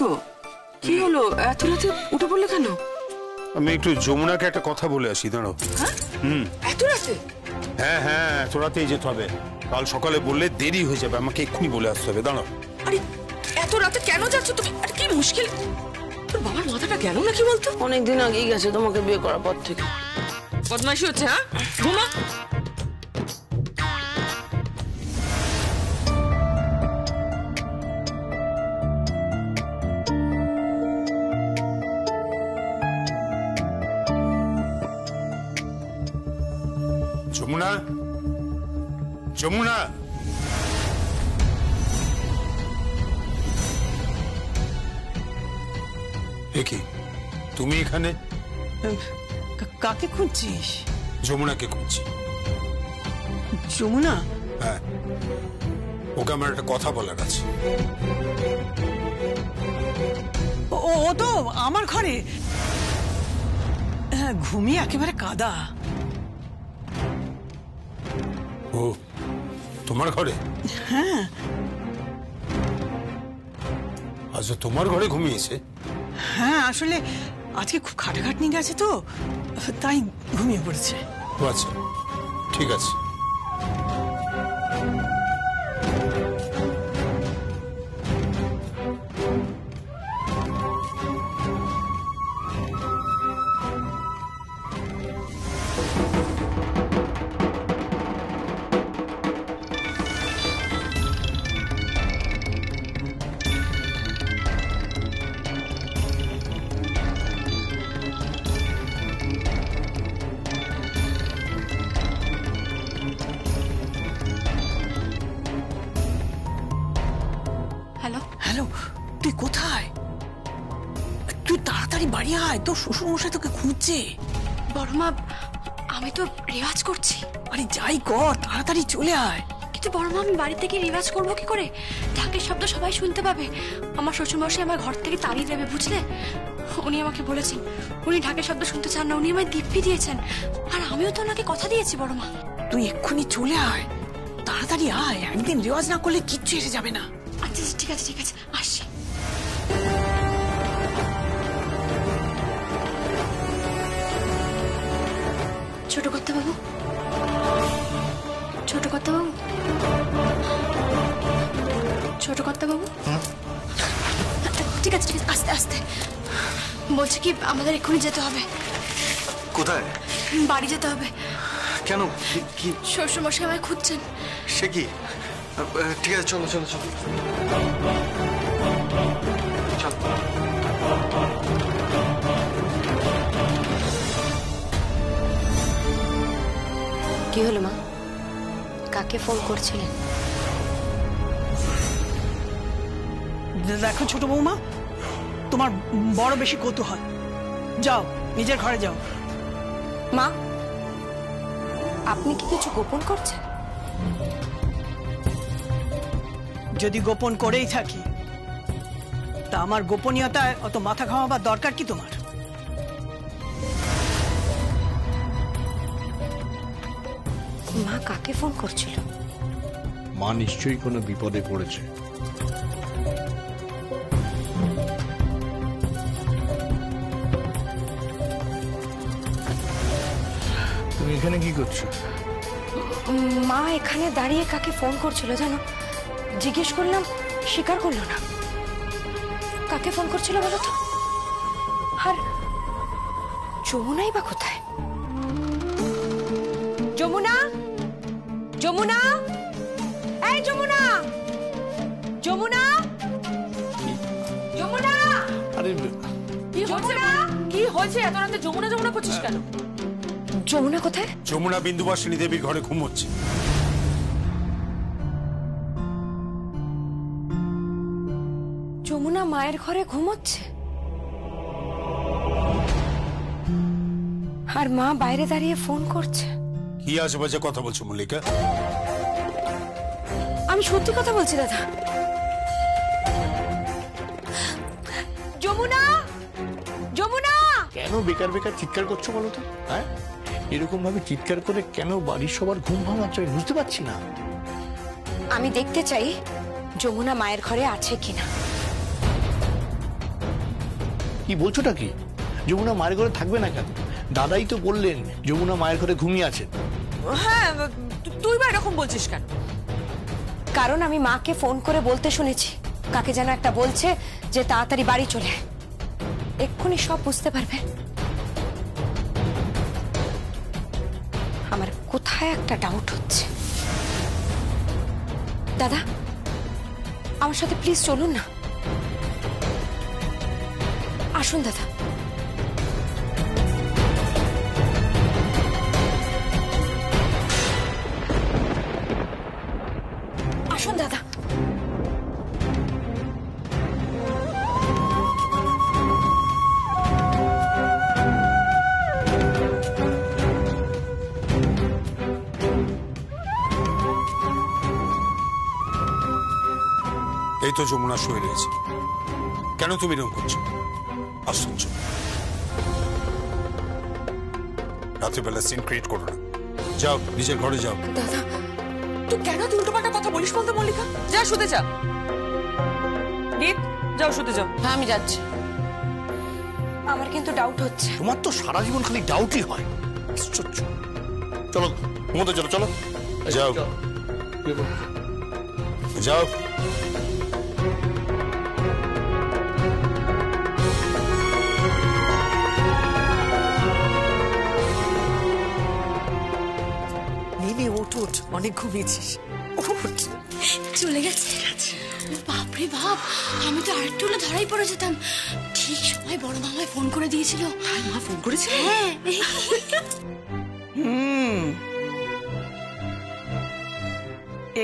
গো, কি হলো? এত রাতে উঠে পড়লে কেন? আমি একটু যমুনাকে একটা কথা বলে আসি, দাঁড়াও। এত রাতে? হ্যাঁ হ্যাঁ, এত রাতেই যেতে হবে। কাল সকালে বললে দেরি হয়ে যাবে, আমাকে এক্ষুনি বলে আসতে হবে। দাঁড়াও। আরে এত রাতে কেন যাচ্ছ তুমি? আর কি মুশকিল? তোর বাবার মাথাটা গেল নাকি বলতো? অনেকদিন আগেই গেছে তোমাকে বিয়ে করার পর থেকে। বদমাইশি হচ্ছে, হ্যাঁ? ঘুমা। যমুনা, যমুনা, কি তুমি এখানে? কাকে খুঁজছিস? যমুনাকে খুঁজছি। যমুনা? হ্যাঁ, ওকে আমার একটা কথা বলার আছে। ও তো আমার ঘরে। হ্যাঁ, ঘুমিয়ে একেবারে কাদা। ও তোমার ঘরে? হ্যাঁ। আচ্ছা, তোমার ঘরে ঘুমিয়েছে? হ্যাঁ, আসলে আজকে খুব খাটাখাটনি গেছে তো, তাই ঘুমিয়ে পড়েছে। আচ্ছা, ঠিক আছে। হ্যালো, তুই কোথায়? তুই তাড়াতাড়ি বাড়ি আয়, তোর শ্বশুর মশাই তোকে খুঁজছে। বড়মা, আমি তো রেওয়াজ করছি। আরে যাই কর, তাড়াতাড়ি চলে আয়। কিন্তু বড়মা, আমি বাড়ি থেকে রেওয়াজ করবো কি করে? ঢাকের শব্দ সবাই শুনতে পাবে। আমার শ্বশুরমশাই আমার ঘর থেকে তাড়িয়ে দেবে, বুঝলে? উনি আমাকে বলেছেন উনি ঢাকের শব্দ শুনতে চান না, উনি আমায় দিব্যি দিয়েছেন। আর আমিও তো ওনাকে কথা দিয়েছি বড়মা। তুই এক্ষুনি চলে আয়, তাড়াতাড়ি আয়। একদিন রেওয়াজ না করলে কিচ্ছু এসে যাবে না। আচ্ছা ঠিক আছে, ঠিক আছে, আসছি। ছোট কর্তাবাবু, ছোট কর্তাবাবু, ছোট কর্তাবাবু। ঠিক আছে ঠিক আছে, আস্তে আস্তে। বলছি কি, আমাদের এক্ষুনি যেতে হবে। কোথায়? বাড়ি যেতে হবে। কেন? কি? শ্বশুরমশাই আমায় খুঁজছেন। সে কি? ঠিক আছে, চলো চলো চলো। কি হলো মা? কাকে ফোন করছিলেন? দেখো ছোট বৌমা, তোমার বড় বেশি কৌতূহল। যাও, নিজের ঘরে যাও। মা, আপনি কি কিছু গোপন করছেন? যদি গোপন করেই থাকি, তা আমার গোপনীয়তায় অত মাথা ঘামাবার দরকার কি তোমার? মা কাকে ফোন করছিল? মা নিশ্চয়ই কোনো বিপদে পড়েছে। তুমি এখানে কি করছো? মা এখানে দাঁড়িয়ে কাকে ফোন করছিল জানো? জিজ্ঞেস করলাম, স্বীকার করলো না। কাকে ফোন করছিল বলো তো? আর যমুনাই বা কোথায়? যমুনা, যমুনা, এই যমুনা, যমুনা, যমুনা। আরে কি হচ্ছে? কি হয়েছে? এত রাতে যমুনা যমুনা করছিস কেন? যমুনা কোথায়? যমুনা বিন্দুবাসিনী দেবীর ঘরে ঘুমোচ্ছে। যমুনা মায়ের ঘরে ঘুমোচ্ছে, আর মা বাইরে দাঁড়িয়ে ফোন করছে। কি আজেবাজে কথা বলছো মল্লিকা? আমি সত্যি কথা বলছি দাদা। যমুনা, যমুনা। কেন বেকার বেকার চিৎকার করছো বলো তো? হ্যাঁ, এরকম ভাবে চিৎকার করে কেন বাড়ির সবার ঘুম ভাঙাচ্ছ আমি বুঝতে পারছি না। আমি দেখতে চাই যমুনা মায়ের ঘরে আছে কিনা। কি বলছোটা কি? যমুনা মায়ের ঘরে থাকবে না কেন? দাদাই তো বললেন যমুনা মায়ের ঘরে ঘুমিয়ে আছেন। হ্যাঁ, তুই বা এরকম বলছিস কেন? কারণ আমি মাকে ফোন করে বলতে শুনেছি, কাকে যেন একটা বলছে যে তাড়াতাড়ি বাড়ি চলে আয়। এক্ষুনি সব বুঝতে পারবে। আমার কোথায় একটা ডাউট হচ্ছে। দাদা, আমার সাথে প্লিজ চলুন না। আসুন দাদা। আসুন দাদা। এই তো যমুনা শুয়ে রয়েছে, কেন তুমি এরকম করছো? আশ্চর্য, রাত্রিবেলা সিন ক্রিয়েট করো না। যাও নিজের ঘরে যাও। দাদা, তুই কেন উল্টোপাল্টা কথা বলিস বলতো মল্লিকা? যা শুতে যা। গীত, যাও শুতে যাও। হ্যাঁ আমি যাচ্ছি। আমার কিন্তু ডাউট হচ্ছে। তোমার তো সারা জীবন খালি ডাউটই হয়। আশ্চর্য। চলো ঘুমোতে চলো, চলো যাও যাও। নে, ওঠ ওঠ, অনেক ঘুমিয়েছিস। ওঠ। চলে গেছে। বাপরে বাপ, আমি তো আরেকটু হলে ধরাই পড়ে যেতাম। ঠিক সময় বড় মামায় ফোন করে দিয়েছিল। মা ফোন করেছিল? হ্যাঁ।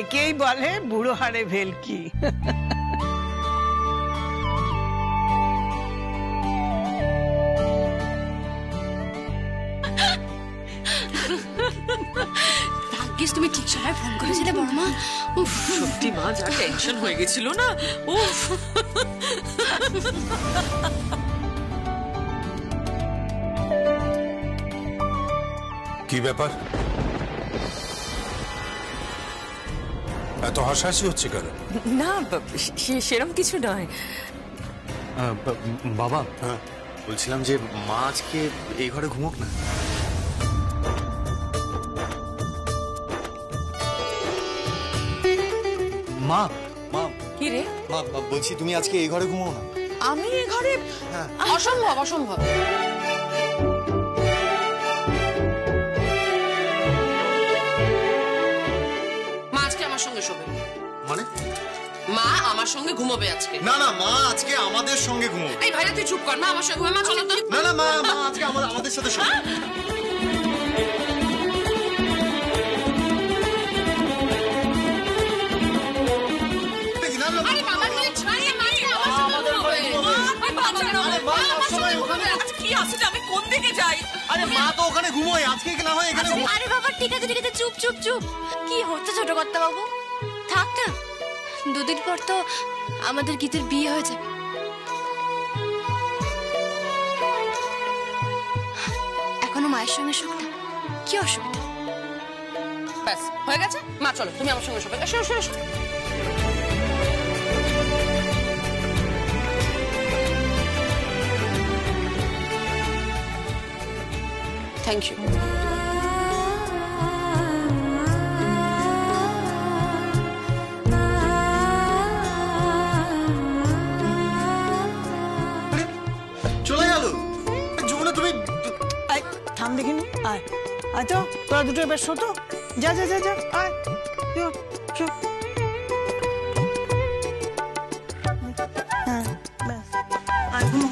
একেই বলে বুড়ো হাড়ে ভেলকি। ভাগ্যিস তুমি ঠিক সময় ফোন করেছিলে বড় মা। সত্যি মা, যা টেনশন হয়ে গেছিল না। উফ, কি ব্যাপার, এত হাসাহাসি হচ্ছে কেন? না, সেরকম কিছু নয়। বাবা, হ্যাঁ, বলছিলাম যে মা আজকে এই ঘরে ঘুমোক না। মা, মা, কি রে? মা, বলছি তুমি আজকে এই ঘরে ঘুমাও না। আমি এ ঘরে? অসম্ভব অসম্ভব। মা আজকে আমার সঙ্গে শোবে। মানে? মা আমার সঙ্গে ঘুমোবে আজকে। না না, মা আজকে আমাদের সঙ্গে ঘুমাবে। এই ভাইরা তুই চুপ কর, মা আমার সঙ্গে ঘুমাবে। মা চলো তো। না না, মা আজকে আমাদের সাথে শোবে। আরে বাবা তুই ছাড়িয়ে মা আমার সঙ্গে ঘুমোবে। আরে বাবা না, মা আমার সঙ্গে ঘুমোবে। আচ্ছা, কি আসলে আমি কোন দিকে যাই? আরে মা তো ওখানে ঘুমোয়, আজকে কি না হয় এখানে ঘুমোয়। আরে বাবা ঠিক আছে ঠিক আছে, চুপ চুপ চুপ। কি হচ্ছে ছোট কর্তা বাবু? থাক না, দুদিন পর তো আমাদের গীতের বিয়ে হয়ে যাবে। এখনো মায়ের সঙ্গে শোক না, কি অসুবিধা? ব্যাস হয়ে গেছে। মা চলো তুমি আমার সঙ্গে শোবে। এসো এসো এসো। Thank you. চলে গেল যমুনা। তুমি আয় থাম দেখিনি, আয় আয় তো, তোরা দুটো বেশ হতো। যা যা যা যা, আয় চল চল। হ্যাঁ ব্যাস, আয় ঘুমো।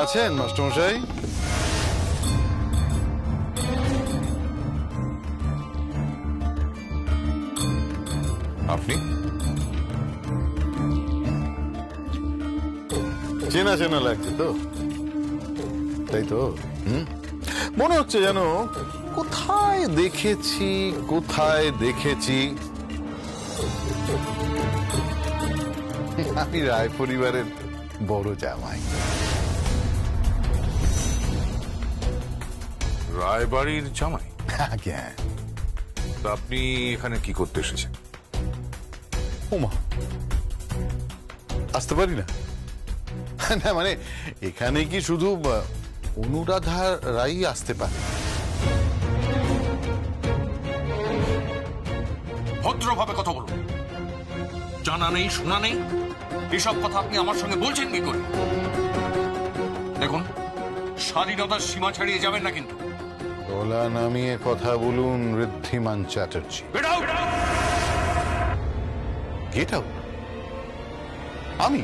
আছেন মাস্টারমশাই? আপনি চেনা চেনা লাগছে তো, তাই তো? মনে হচ্ছে যেন কোথায় দেখেছি। আমি রায় পরিবারের বড় জামাই। রায়বাড়ির জামাই? হ্যাঁ। তা আপনি এখানে কি করতে এসেছেন? ওমা, আসতে পারি না? না মানে এখানে কি শুধু অনুরাধা রাই আসতে পারে? ভদ্রভাবে কথা বলুন। জানা নেই শোনা নেই এসব কথা আপনি আমার সঙ্গে বলছেন কি করে? দেখুন, স্বাধীনতার সীমা ছাড়িয়ে যাবেন না কিন্তু। গলা নামিয়ে কথা বলুন ঋদ্ধিমান চ্যাটার্জি। Get out? আমি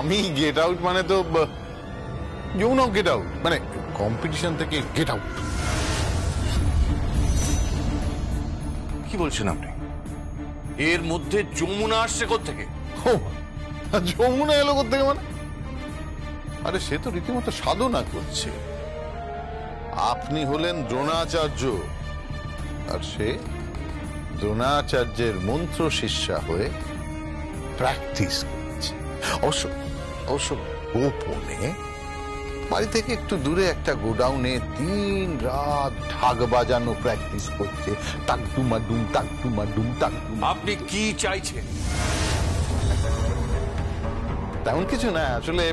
আমি গেট আউট মানে তো যমুনাও গেট আউট, মানে কম্পিটিশন থেকে গেট আউট। কি বলছেন আপনি? এর মধ্যে যমুনা আসছে কোত্থেকে? যমুনা এলো কোত্থেকে মানে? আরে সে তো রীতিমতো সাধনা করছে। আপনি হলেন দ্রোণাচার্য, আর সে দ্রোণাচার্যের মন্ত্র শিষ্যা হয়ে প্র্যাকটিস করছে। অবশ্য গোপনে বাড়ি থেকে একটু দূরে একটা গোডাউনে 3 রাত ঢাক বাজানো প্র্যাকটিস করছে। টাকডুমাডুম টাকডুমাডুম টাকডুম। আপনি কি চাইছেন? তেমন কিছু না, আসলে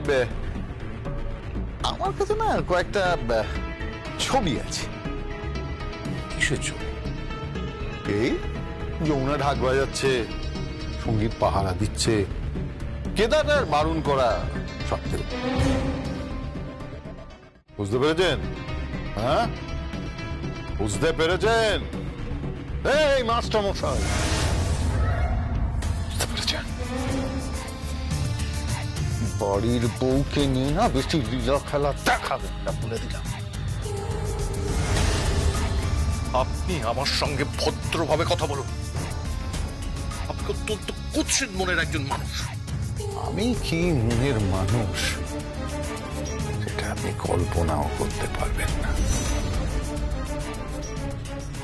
আমার কাছে না কয়েকটা ছবি আছে। কিসের ছবি? এই যমুনা ঢাক বাজাচ্ছে, সঙ্গীত পাহারা দিচ্ছে, কেদারের বারণ করা সত্ত্বেও। বুঝতে পেরেছেন? হ্যাঁ, বুঝতে পেরেছেন? এই মাস্টার মশাই, বুঝতে পেরেছেন? বাড়ির বউকে নিয়ে না বেশি লীলা খেলা দেখাবেন না, বলে দিলাম। আপনি আমার সঙ্গে ভদ্রভাবে কথা বলুন। আপনি অত্যন্ত কুৎসিত মনের একজন মানুষ। আমি কি মনের মানুষ সেটা আপনি কল্পনাও করতে পারবেন না।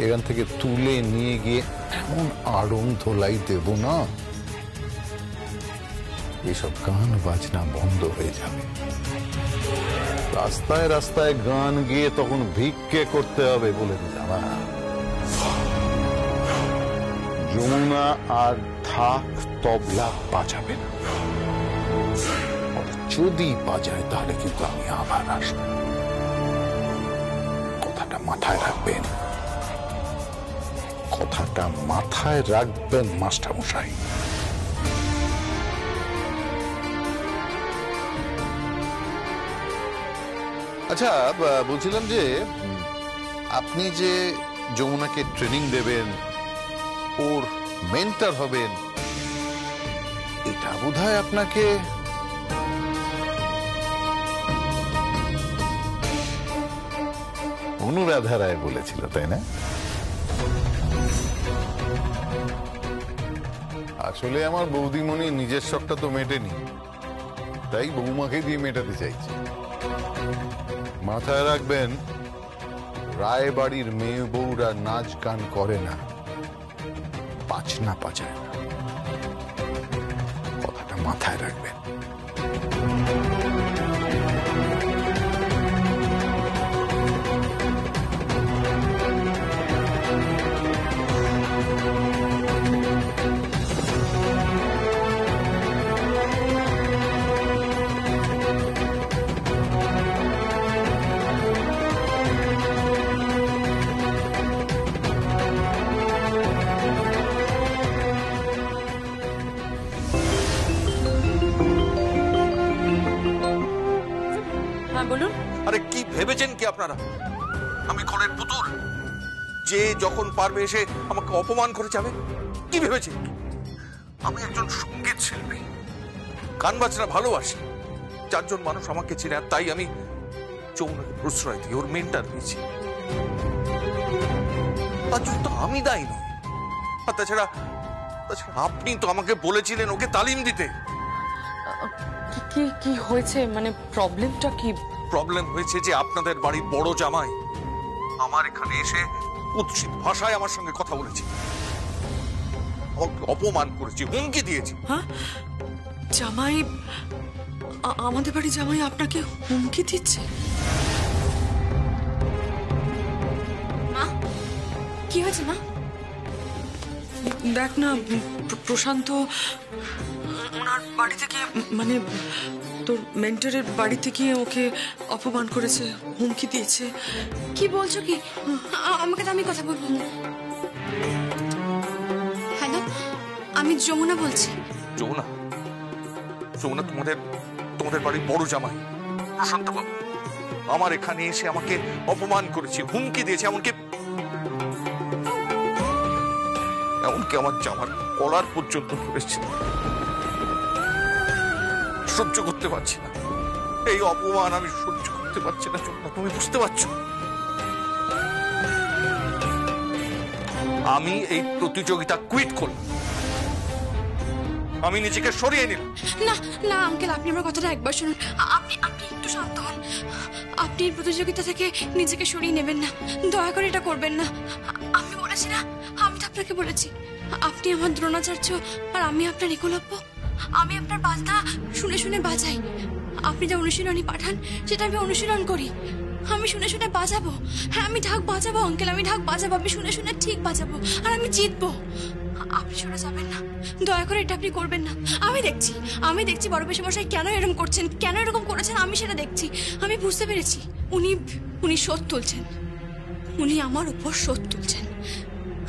এখান থেকে তুলে নিয়ে গিয়ে এমন আড়ং ধোলাই দেব না, এসব গান বাজনা বন্ধ হয়ে যাবে। রাস্তায় রাস্তায় গান গিয়ে তখন ভিক্ষে করতে হবে, বলে দিলাম। যমুনা আর থাক তবলা বাজাবে না, যদি বাজায় তাহলে কিন্তু আমি আবার আসবো। কথাটা মাথায় রাখবেন, কথাটা মাথায় রাখবেন মাস্টার মশাই। আচ্ছা, বলছিলাম যে আপনি যে যমুনাকে ট্রেনিং দেবেন, ওর মেন্টর হবেন, এটা বোধহয় আপনাকে অনুরাধা রায় বলেছিল, তাই না? আসলে আমার বৌদিমণি নিজের শখটা তো মেটেনি, তাই বৌমাকে দিয়ে মেটাতে চাইছে। মাথায় রাখবেন, রায় বাড়ির মেয়ে বউরা নাচ গান করে না, বাজনা বাজায় না। কথাটা মাথায় রাখবেন। বলুন। আরে কি ভেবেছেন কি আপনারা? আমি খলের পুতুল, যে যখন পারবে এসে আমাকে অপমান করে যাবে? কি ভেবেছেন? আমি একজন সঙ্গীত শিল্পী, গান বাজনা ভালোবাসি, চারজন মানুষ আমাকে চিনে, আর তাই আমি যমুনাকে প্রশ্রয় দিই, ওর মেন্টার দিয়েছি। তার জন্য তো আমি দায়ী নই। আর তাছাড়া আপনি তো আমাকে বলেছিলেন ওকে তালিম দিতে। কি কি হয়েছে, মানে প্রবলেমটা কি? প্রবলেম হয়েছে যে আপনাদের বাড়ির বড় জামাই আমার এখানে এসে কুৎসিত ভাষায় আমার সঙ্গে কথা বলেছে, অপমান করেছে, হুমকি দিয়েছে। হ্যাঁ, জামাই, আমাদের বাড়ি জামাই আপনাকে হুমকি দিচ্ছে? মা, কি হয়েছে মা? দেখ না, প্রশান্ত ওনার বাড়ি থেকে, মানে তোর মেন্টরের বাড়ি থেকে ওকে অপমান করেছে, হুমকি দিয়েছে। কি বলছো কি? আমাকে তো আমি কথা বলবো। হ্যালো, আমি যমুনা বলছি। যমুনা? যমুনা তোমাদের বাড়ির বড় জামাই প্রশান্ত বাবু আমার এখানে এসে আমাকে অপমান করেছে, হুমকি দিয়েছে, এমনকি আমার জামার কলার পর্যন্ত ধরেছে। সহ্য করতে পারছি না এই অপমান, আমি সহ্য করতে পারছি না। যমুনা, তুমি বুঝতে পারছো? আমি এই প্রতিযোগিতা কুইট করলাম, আমি নিজেকে সরিয়ে নিলাম। না না আঙ্কেল, আপনি আমার কথাটা একবার শুনুন। আপনি একটু শান্ত হন। আপনি এই প্রতিযোগিতা থেকে নিজেকে সরিয়ে নেবেন না, দয়া করে এটা করবেন না। আমি বলেছি না, আমি তো আপনাকে বলেছি আপনি আমার দ্রোণাচার্য আর আমি আপনার একলব্য। আমি আপনার বাজনা শুনে শুনে বাজাই, আপনি যা অনুশীলনী পাঠান সেটা আমি অনুশীলন করি। আমি শুনে শুনে বাজাবো। হ্যাঁ, আমি ঢাক বাজাবো আঙ্কেল, আমি ঢাক বাজাবো, আমি শুনে শুনে ঠিক বাজাবো, আর আমি জিতবো। আপনি সরে যাবেন না, দয়া করে এটা আপনি করবেন না। আমি দেখছি বড় পেশামশাই কেন এরকম করছেন, কেন এরকম করেছেন, আমি সেটা দেখছি। আমি বুঝতে পেরেছি উনি শোধ তুলছেন, উনি আমার উপর শোধ তুলছেন।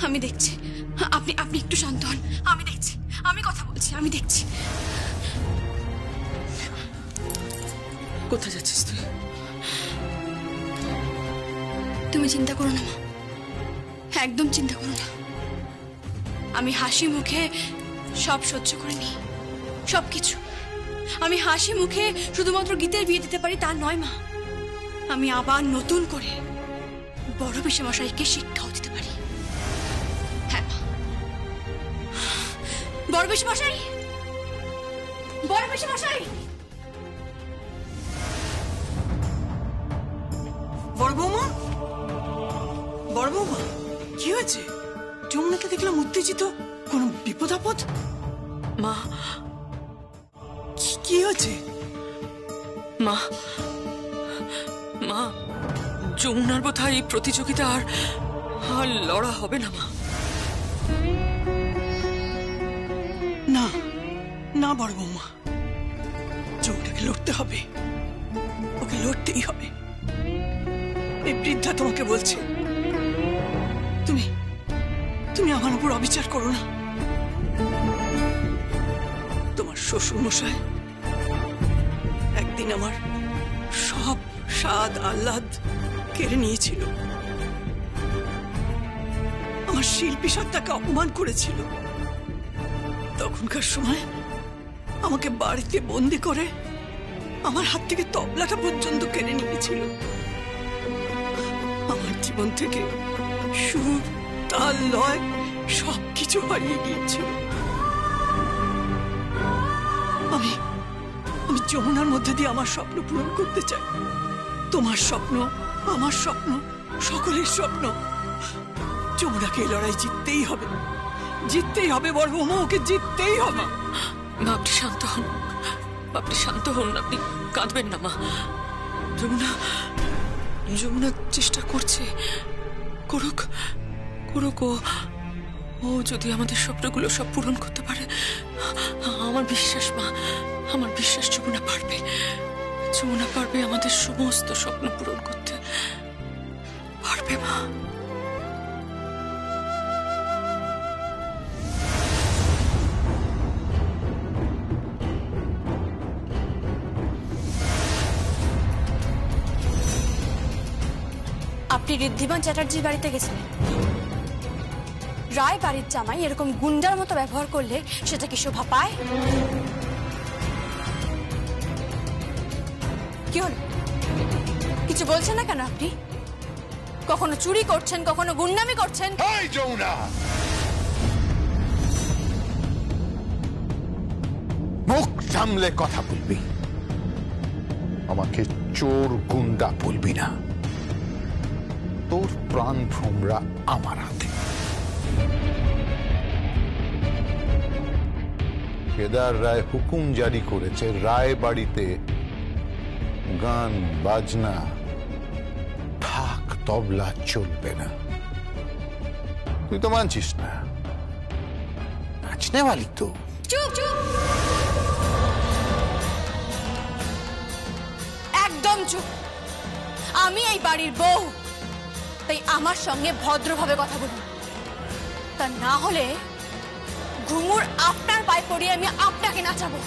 আমি দেখছি। আপনি একটু শান্ত হন, আমি দেখছি, আমি কথা বলছি, আমি দেখছি। কোথায় যাচ্ছিস তুই? তুমি চিন্তা করো না মা, একদম চিন্তা করো না। আমি হাসি মুখে সব সহ্য করে নিই, সবকিছু। আমি হাসি মুখে শুধুমাত্র গীতের বিয়ে দিতে পারি তা নয় মা, আমি আবার নতুন করে বড় পেশামশাইকে শিক্ষাও দিতে পারি। হ্যাঁ মা, বড় পেশামশাই, বড় পেশামশাই। বড় বৌমা, বড় বৌমা, কি হয়েছে? যমুনাকে দেখলাম উত্তেজিত, কোন বিপদ আপদ? মা, কি হয়েছে? মা, যমুনার বোধহয় এই প্রতিযোগিতা আর লড়া হবে না। মা, না না বড় বৌমা, যমুনাকে লড়তে হবে, ওকে লড়তেই হবে। এই বৃদ্ধা তোমাকে বলছে, তুমি আমার উপর অবিচার করো না। তোমার শ্বশুর মশাই একদিন আমার সব স্বাদ আহ্লাদ কেড়ে নিয়েছিল, আমার শিল্পী সত্তাকে অপমান করেছিল। তখনকার সময় আমাকে বাড়িতে বন্দি করে আমার হাত থেকে তবলাটা পর্যন্ত কেড়ে নিয়েছিল। আমার জীবন থেকে সুর, তাল, লয় সবকিছু হারিয়ে গিয়েছিল। আমি যমুনার মধ্যে দিয়ে আমার স্বপ্ন পূরণ করতে চাই। তোমার স্বপ্ন, আমার স্বপ্ন, সকলের স্বপ্ন। যমুনাকে এই লড়াই জিততেই হবে, জিততেই হবে বড় বৌমা, ওকে জিততেই হবে। মা, আপনি শান্ত হন, আপনি শান্ত হন, আপনি কাঁদবেন না। মা, যমুনা চেষ্টা করছে, করুক। ও যদি আমাদের স্বপ্নগুলো সব পূরণ করতে পারে, আমার বিশ্বাস মা, আমার বিশ্বাস যমুনা পারবে। যমুনা পারবে আমাদের সমস্ত স্বপ্ন পূরণ করতে পারবে। মা, আপনি ঋদ্ধিমান চ্যাটার্জির বাড়িতে গেছিলেন। রায় বাড়ির জামাই এরকম গুন্ডার মতো ব্যবহার করলে সেটা কি শোভা পায়? কি হলো? কিছু বলছেন না কেন আপনি? কখনো চুরি করছেন, কখনো গুন্ডামি করছেন। এই যমুনা, মুখ সামলে কথা বলবি, আমাকে চোর গুন্ডা বলবি না। তোর প্রাণ ভ্রমরা আমার হাতে। কেদার রায় হুকুম জারি করেছে, রায় বাড়িতে গান বাজনা ঢাক তবলা চলবে না। তুই তো মানছিস না, নাচনে वाली তো। চুপ চুপ, একদম চুপ। আমি এই বাড়ির বউ, তাই আমার সঙ্গে ভদ্রভাবে কথা বলুন। তা না হলে ঘুঙুর আপনার পায়ে পড়িয়ে আমি আপনাকে নাচাবো।